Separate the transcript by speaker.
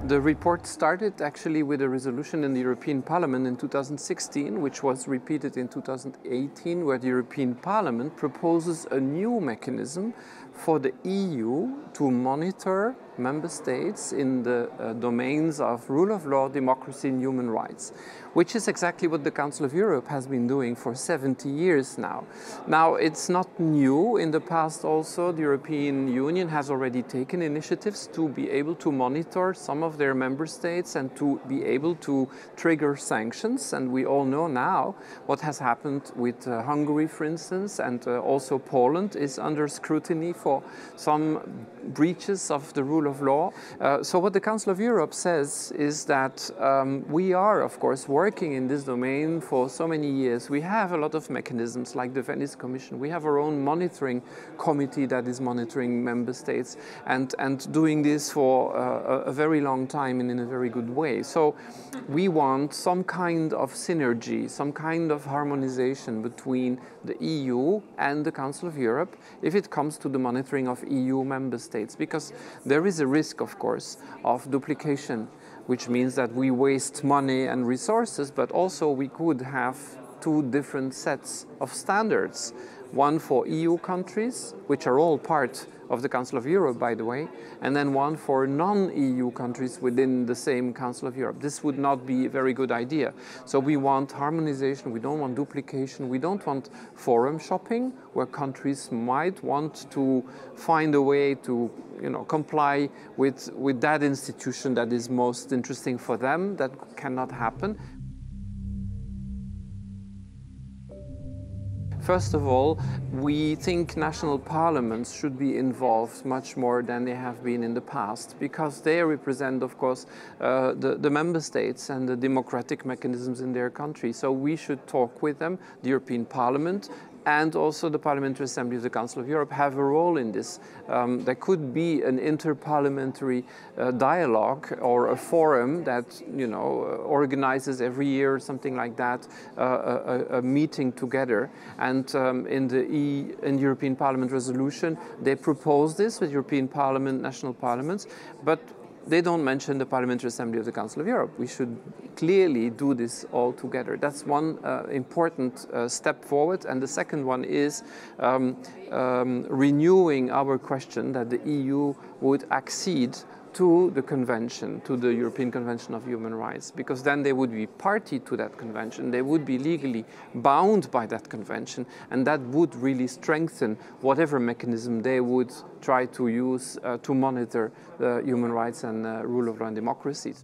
Speaker 1: The report started actually with a resolution in the European Parliament in 2016, which was repeated in 2018, where the European Parliament proposes a new mechanism for the EU to monitor member states in the domains of rule of law, democracy and human rights, which is exactly what the Council of Europe has been doing for 70 years now. Now, it's not new. In the past also, the European Union has already taken initiatives to be able to monitor some of their member states and to be able to trigger sanctions. And we all know now what has happened with Hungary, for instance, and also Poland is under scrutiny for some breaches of the rule of law. So what the Council of Europe says is that we are, of course, working in this domain for so many years. We have a lot of mechanisms like the Venice Commission. We have our own monitoring committee that is monitoring member states and doing this for a very long time and in a very good way. So we want some kind of synergy, some kind of harmonization between the EU and the Council of Europe if it comes to the monitoring of EU member states, because there is a risk, of course, of duplication, which means that we waste money and resources, but also we could have two different sets of standards. One for EU countries, which are all part of the Council of Europe, by the way, and then one for non-EU countries within the same Council of Europe. This would not be a very good idea. So we want harmonization, we don't want duplication, we don't want forum shopping, where countries might want to find a way to comply with that institution that is most interesting for them. That cannot happen. First of all, we think national parliaments should be involved much more than they have been in the past, because they represent, of course, the member states and the democratic mechanisms in their country. So we should talk with them. The European Parliament and also the Parliamentary Assembly of the Council of Europe have a role in this. There could be an interparliamentary dialogue or a forum that organizes every year or something like that, a meeting together. And in the European Parliament resolution, they propose this with European Parliament, national parliaments, but they don't mention the Parliamentary Assembly of the Council of Europe. We should clearly do this all together. That's one important step forward. And the second one is renewing our question that the EU would accede to the convention, to the European Convention of Human Rights, because then they would be party to that convention, they would be legally bound by that convention, and that would really strengthen whatever mechanism they would try to use to monitor the human rights and rule of law and democracy.